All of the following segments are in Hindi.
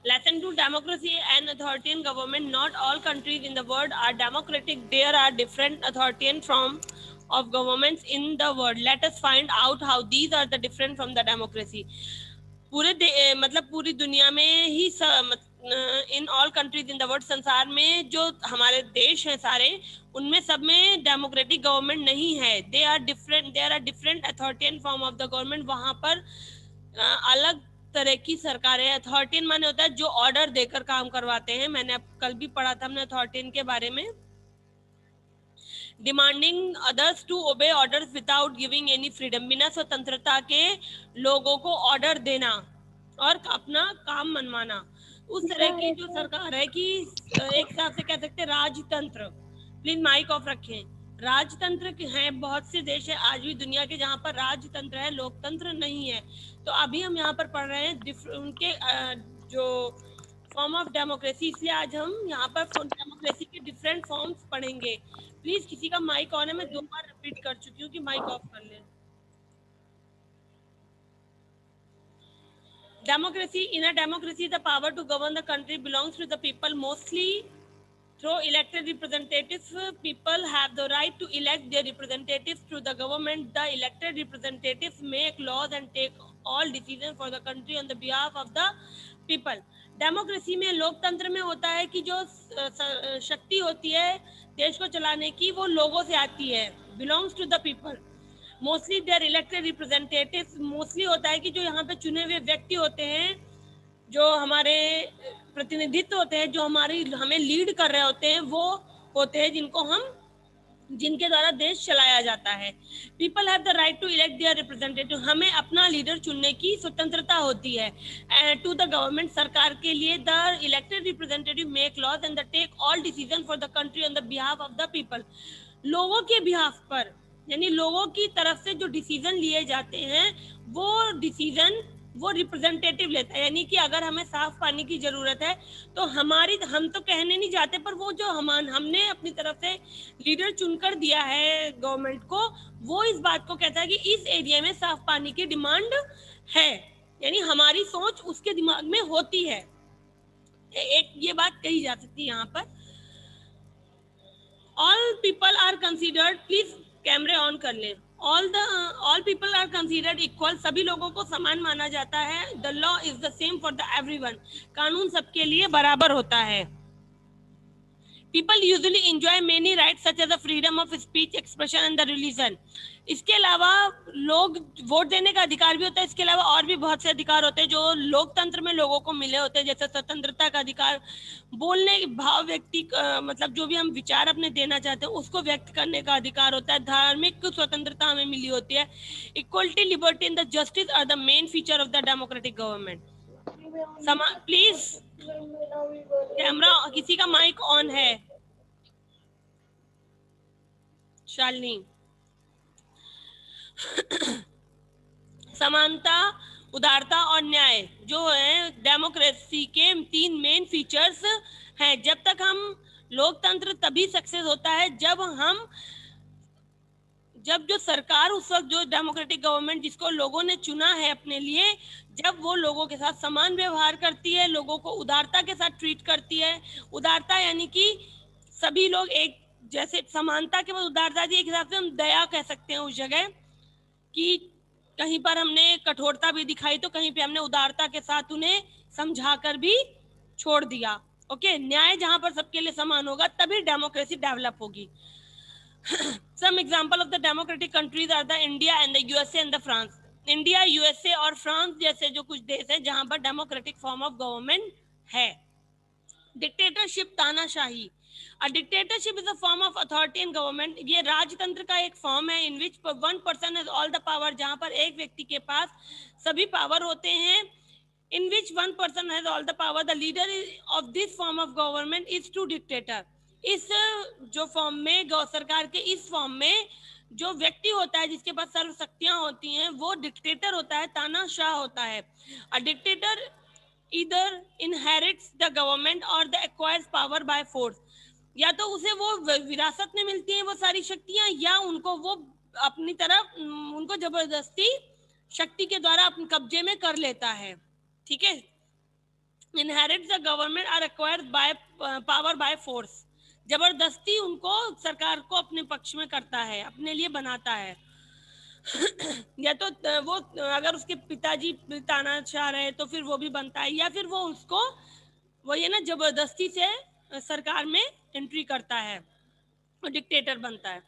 Lesson to democracy and authoritarian government. Not all countries in the world are democratic. There are different authoritarian forms of governments in the world. Let us find out how these are the different from the democracy. मतलब पूरी दुनिया में ही in all countries in the world, संसार में जो हमारे देश हैं सारे, उनमें सब में डेमोक्रेटिक गवर्नमेंट नहीं है. There are different authoritarian form of the government. वहां पर अलग तरह की सरकारें. अथॉरिटियन माने होता है जो ऑर्डर देकर काम करवाते हैं. मैंने अब कल भी पढ़ा था हमने अथॉरिटियन के बारे में. Demanding others to obey orders without giving any freedom. बिना स्वतंत्रता के लोगों को ऑर्डर देना और अपना काम मनवाना. उस तरह की जो सरकार है कि एक हिसाब से कह सकते हैं राजतंत्र. प्लीज माइक ऑफ रखें. राजतंत्र है, बहुत से देश है आज भी दुनिया के जहाँ पर राजतंत्र है, लोकतंत्र नहीं है. तो अभी हम यहाँ पर पढ़ रहे हैं उनके जो फॉर्म ऑफ डेमोक्रेसी, इसलिए आज हम यहाँ पर डेमोक्रेसी के डिफरेंट फॉर्म्स पढ़ेंगे. प्लीज किसी का माइक ऑन है, मैं 2 बार रिपीट कर चुकी हूँ कि माइक ऑफ कर लें. Democracy. In a democracy, the power to govern the country belongs to the people, mostly through elected representatives. People have the right to elect their representatives to the government. The elected representatives make laws and take all decisions for the country on the behalf of the people. Democracy में, लोकतंत्र में होता है कि जो शक्ति होती है देश को चलाने की, वो लोगों से आती है. Belongs to the people. Mostly they are elected representatives. Mostly होता है कि जो यहाँ पे चुने हुए व्यक्ति होते हैं, जो हमारे प्रतिनिधित्व होते हैं, जो हमें लीड कर रहे होते हैं, वो होते हैं जिनके द्वारा देश चलाया जाता है. People have the right to elect their representative. हमें अपना लीडर चुनने की स्वतंत्रता होती है. टू द गवर्नमेंट, सरकार के लिए, the elected representative make laws and take all decision for the country on the behalf of the people. लोगों के बिहाफ पर, यानी लोगों की तरफ से जो डिसीजन लिए जाते हैं, वो डिसीजन वो रिप्रेजेंटेटिव लेता है. यानी कि अगर हमें साफ पानी की जरूरत है तो हम तो कहने नहीं जाते, पर वो जो हमने अपनी तरफ से लीडर चुनकर दिया है गवर्नमेंट को, वो इस बात को कहता है कि इस एरिया में साफ पानी की डिमांड है. यानी हमारी सोच उसके दिमाग में होती है. एक ये बात कही जा सकती है यहाँ पर. All people are considered. Please कैमरे ऑन कर लें. All people are considered equal. सभी लोगों को समान माना जाता है. The law is the same for the everyone. कानून सबके लिए बराबर होता है. People usually enjoy many rights such as the freedom of speech, expression and the religion. इसके अलावा लोग वोट देने का अधिकार भी होता है. इसके अलावा और भी बहुत से अधिकार होते हैं जो लोकतंत्र में लोगों को मिले होते हैं, जैसे स्वतंत्रता का अधिकार, बोलने भाव व्यक्ति मतलब जो भी हम विचार अपने देना चाहते हैं उसको व्यक्त करने का अधिकार होता है. धार्मिक स्वतंत्रता हमें मिली होती है. Equality, liberty and the justice are the main feature of the democratic government. Please camera, किसी का माइक ऑन है? शालिनी. समानता, उदारता और न्याय जो है डेमोक्रेसी के 3 मेन फीचर्स हैं. जब तक हम लोकतंत्र तभी सक्सेस होता है जब जो सरकार, उस वक्त जो डेमोक्रेटिक गवर्नमेंट जिसको लोगों ने चुना है अपने लिए, जब वो लोगों के साथ समान व्यवहार करती है, लोगों को उदारता के साथ ट्रीट करती है. उदारता यानी कि सभी लोग एक जैसे, समानता के बाद उदारता जी एक हिसाब से हम दया कह सकते हैं उस जगह, कि कहीं पर हमने कठोरता भी दिखाई तो कहीं पे हमने उदारता के साथ उन्हें समझाकर भी छोड़ दिया. ओके. न्याय, जहां पर सबके लिए समान होगा तभी डेमोक्रेसी डेवलप होगी. Some example of the democratic countries are the India and the USA and the France. India, USA और फ्रांस जैसे जो कुछ देश हैं जहां पर डेमोक्रेटिक फॉर्म ऑफ गवर्नमेंट है. डिक्टेटरशिप, तानाशाही. A dictatorship is a form of authoritarian government. ये राजतंत्र का एक फॉर्म है. in which one person has all the power, जहां पर एक व्यक्ति के पास सभी पावर होते हैं. in which one person has all the power. The leader of this form of government is true dictator. इस जो फॉर्म में, सरकार के इस फॉर्म में जो व्यक्ति होता है जिसके पास सर्व शक्तियां होती हैं, वो डिक्टेटर होता है, तानाशाह होता है. A dictator either inherits the government or the acquires power by force. या तो उसे वो विरासत में मिलती हैं वो सारी शक्तियां, या उनको वो अपनी तरफ उनको जबरदस्ती शक्ति के द्वारा अपने कब्जे में कर लेता है. ठीक है. inherits the government are acquired by power by force. जबरदस्ती उनको सरकार को अपने पक्ष में करता है, अपने लिए बनाता है। या तो वो अगर उसके पिताजी तानाशाह रहे तो फिर वो भी बनता है, या फिर वो उसको वो ये ना जबरदस्ती से सरकार में एंट्री करता है, वो डिक्टेटर बनता है।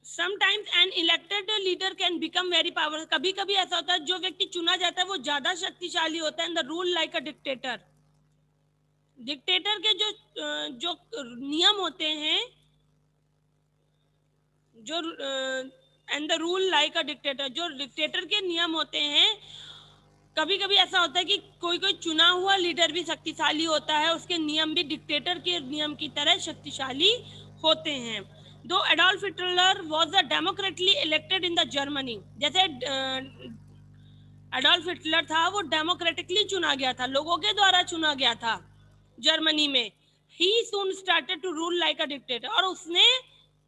Sometimes an elected leader can become very powerful. कभी कभी ऐसा होता है जो व्यक्ति चुना जाता है वो ज्यादा शक्तिशाली होता है, and the rule like a dictator. Dictator के जो नियम होते हैं, जो and the rule like a dictator, जो डिक्टेटर के नियम होते हैं, कभी कभी ऐसा होता है कि कोई कोई चुना हुआ लीडर भी शक्तिशाली होता है, उसके नियम भी डिक्टेटर के नियम की तरह शक्तिशाली होते हैं। दो Adolf Hitler was a democratically elected in the Germany, जैसे एडोल्फ हिटलर था वो डेमोक्रेटिकली चुना गया था, लोगों के द्वारा चुना गया था जर्मनी में। He soon started to rule like a dictator, और उसने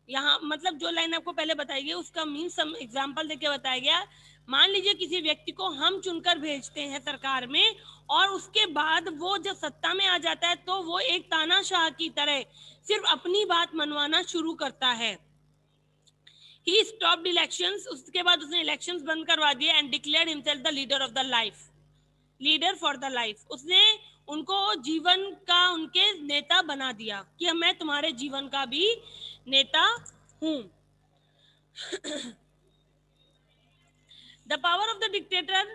यहाँ मतलब जो लाइन आपको पहले बताई गई उसका मीन सम एग्जाम्पल देके बताया गया। मान लीजिए किसी व्यक्ति को हम चुनकर भेजते हैं सरकार में, और उसके बाद वो जब सत्ता में आ जाता है तो वो एक तानाशाह की तरह सिर्फ अपनी बात मनवाना शुरू करता है। ही स्टॉप्ड इलेक्शंस, उसके बाद उसने इलेक्शंस बंद करवा दिए, and declared himself the leader of the life, leader for the life. उसने उनको जीवन का उनके नेता बना दिया कि मैं तुम्हारे जीवन का भी नेता हूं। The power of the dictator,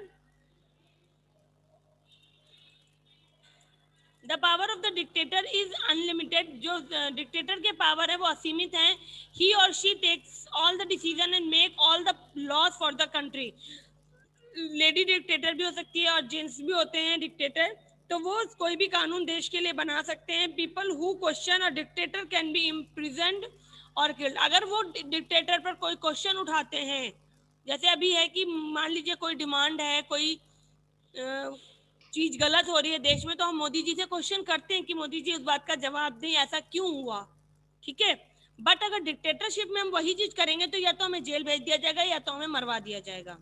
the power of the dictator is unlimited, जो डिक्टेटर के पावर है वो असीमित है। He or she takes all the decision and make all the laws for the country. Lady dictator भी हो सकती है और जेंट्स भी होते हैं डिक्टेटर, तो वो कोई भी कानून देश के लिए बना सकते हैं। People who question a dictator can be imprisoned और किल्ड। अगर वो डिक्टेटर पर कोई क्वेश्चन उठाते हैं, जैसे अभी है कि मान लीजिए कोई डिमांड है, कोई चीज गलत हो रही है देश में, तो हम मोदी जी से क्वेश्चन करते हैं कि मोदी जी उस बात का जवाब दें, ऐसा क्यों हुआ, ठीक है। बट अगर डिक्टेटरशिप में हम वही चीज करेंगे तो या तो हमें जेल भेज दिया जाएगा या तो हमें मरवा दिया जाएगा।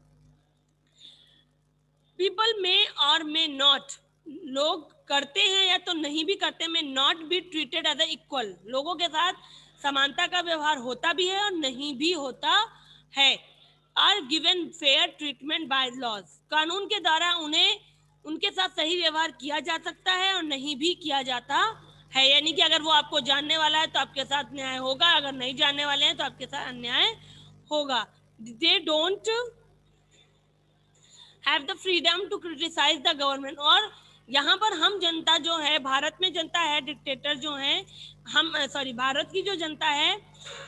पीपल में और मे नॉट, लोग करते हैं या तो नहीं भी करते, may not be treated as equal, लोगों के साथ समानता का व्यवहार होता भी है और नहीं भी होता है। Are given fair treatment by laws, कानून के द्वारा उन्हें उनके साथ सही व्यवहार किया जा सकता है और नहीं भी किया जाता है। यानी कि अगर वो आपको जानने वाला है तो आपके साथ न्याय होगा, अगर नहीं जानने वाले हैं तो आपके साथ अन्याय होगा। They don't have the freedom to criticise the government, और यहाँ पर हम जनता जो है, भारत में जनता है, डिक्टेटर जो है, हम सॉरी भारत की जो जनता है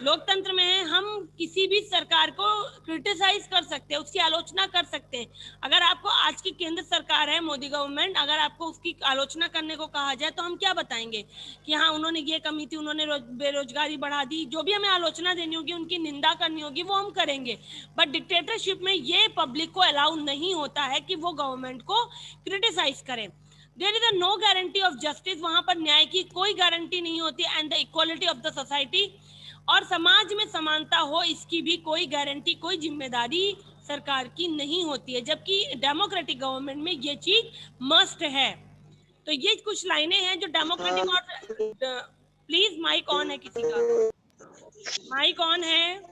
लोकतंत्र में है, हम किसी भी सरकार को क्रिटिसाइज कर सकते हैं, उसकी आलोचना कर सकते हैं। अगर आपको आज की केंद्र सरकार है मोदी गवर्नमेंट, अगर आपको उसकी आलोचना करने को कहा जाए तो हम क्या बताएंगे कि हाँ उन्होंने ये कमी थी, उन्होंने बेरोजगारी बढ़ा दी, जो भी हमें आलोचना देनी होगी, उनकी निंदा करनी होगी, वो हम करेंगे। बट डिक्टेटरशिप में ये पब्लिक को अलाउ नहीं होता है कि वो गवर्नमेंट को क्रिटिसाइज करें। There is a no guarantee of justice, वहां पर न्याय की कोई गारंटी नहीं होती, and the equality of the society, और समाज में समानता हो इसकी भी कोई गारंटी, कोई जिम्मेदारी सरकार की नहीं होती है, जबकि डेमोक्रेटिक गवर्नमेंट में ये चीज मस्ट है। तो ये कुछ लाइनें हैं जो डेमोक्रेटिक और प्लीज माइक ऑन है, किसी का माइक ऑन है।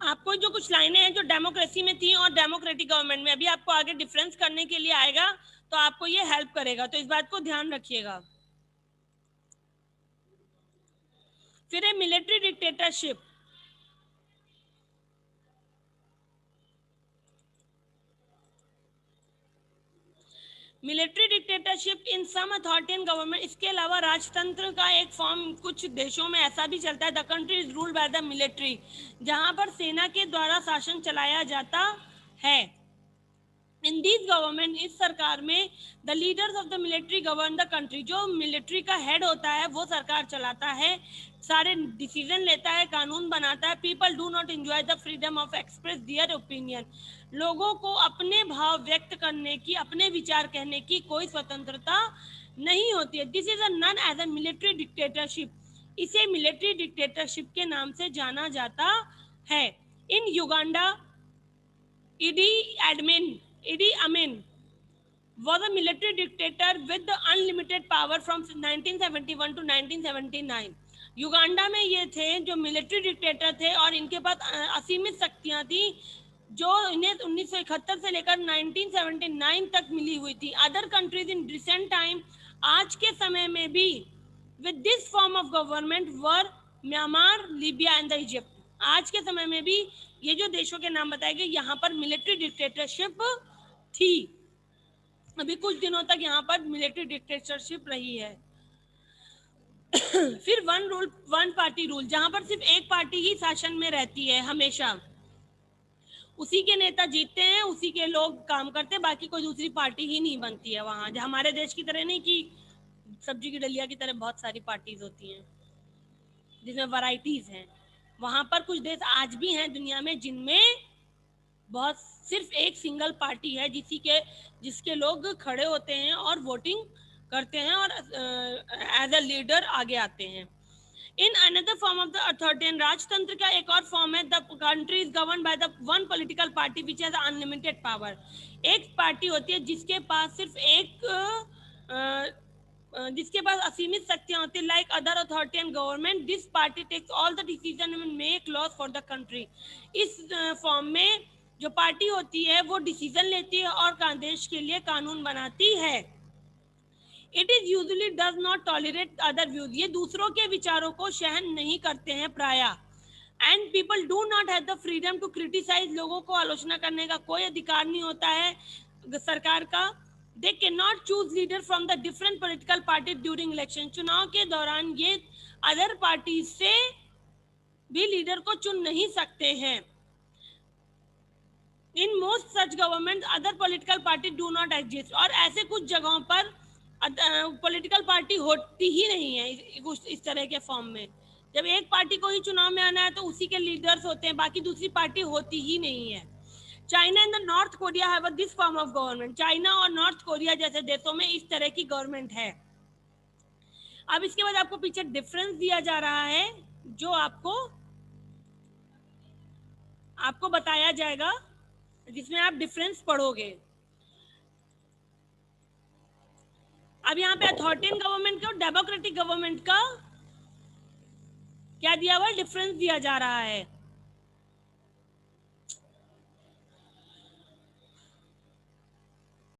आपको जो कुछ लाइनें हैं जो डेमोक्रेसी में थी और डेमोक्रेटिक गवर्नमेंट में, अभी आपको आगे डिफरेंस करने के लिए आएगा तो आपको ये हेल्प करेगा, तो इस बात को ध्यान रखिएगा। फिर है मिलिट्री डिक्टेटरशिप। मिलिट्री डिक्टेटरशिप इन सम अथॉरिटियन गवर्नमेंट, इसके अलावा राजतंत्र का एक फॉर्म कुछ देशों में ऐसा भी चलता है। The country is ruled by the military, जहां पर सेना के द्वारा शासन चलाया जाता है। इन दिस गवर्नमेंट, इस सरकार में the leaders of the military govern the country, जो मिलिट्री का हेड होता है वो सरकार चलाता है, सारे डिसीजन लेता है, कानून बनाता है। People do not enjoy the freedom of express their opinion, लोगों को अपने भाव व्यक्त करने की, अपने विचार कहने की कोई स्वतंत्रता नहीं होती है। This is a known as a military dictatorship, इसे मिलिट्री डिक्टेटरशिप के नाम से जाना जाता है। In Uganda Idi Amin was a military dictator with the unlimited power from 1971 to 1979. Uganda में ये थे जो मिलिट्री डिक्टेटर थे और इनके पास असीमित शक्तियां थी जो इन्हें 1971 से लेकर 1979 तक मिली हुई थी। Other countries in recent time, आज के समय में भी with this form of government were Myanmar, Libya and the Egypt. आज के समय में भी ये जो देशों के नाम बताए गए यहाँ पर मिलिट्री डिक्टेटरशिप थी। अभी कुछ दिनों तक यहाँ पर मिलिट्री डिक्टेटरशिप रही है। फिर one rule one party rule, जहां पर सिर्फ एक पार्टी ही शासन में रहती है हमेशा, उसी के नेता जीतते हैं, उसी के लोग काम करते हैं, बाकी कोई दूसरी पार्टी ही नहीं बनती है वहां। हमारे देश की तरह नहीं कि सब्जी की डलिया की तरह बहुत सारी पार्टीज होती हैं जिसमें वैरायटीज हैं। वहां पर कुछ देश आज भी हैं दुनिया में जिनमें बहुत सिर्फ एक सिंगल पार्टी है जिसके लोग खड़े होते हैं और वोटिंग करते हैं और एज अ लीडर आगे आते हैं। In another form of the authoritarian राजतंत्र का एक और फॉर्म है, the country is govern by the one political party which has unlimited power. एक पार्टी होती है जिसके पास सिर्फ जिसके पास असीमित शक्तियां होती है। Like other authoritarian government, this party takes all the decision and make laws for the country. इस फॉर्म में जो पार्टी होती है वो डिसीजन लेती है और देश के लिए कानून बनाती है। It is usually does not tolerate other views, ये दूसरों के विचारों को सहन नहीं करते हैं प्रायः। And people do not have the freedom to criticize, लोगों को आलोचना करने का कोई अधिकार नहीं होता है सरकार का। They can not choose leader from the different political party during election, चुनाव के दौरान ये अदर पार्टी से भी लीडर को चुन नहीं सकते हैं। In most such government other political party do not exist, और ऐसे कुछ जगहों पर पॉलिटिकल पार्टी होती ही नहीं है इस तरह के फॉर्म में। जब एक पार्टी को ही चुनाव में आना है तो उसी के लीडर्स होते हैं, बाकी दूसरी पार्टी होती ही नहीं है। China and the north Korea have this form of government, China और नॉर्थ कोरिया जैसे देशों में इस तरह की गवर्नमेंट है। अब इसके बाद आपको पीछे डिफरेंस दिया जा रहा है जो आपको बताया जाएगा, जिसमें आप डिफरेंस पढ़ोगे। अब यहाँ पे अथॉरिटेरियन गवर्नमेंट का और डेमोक्रेटिक गवर्नमेंट का क्या दिया हुआ, डिफरेंस दिया जा रहा है।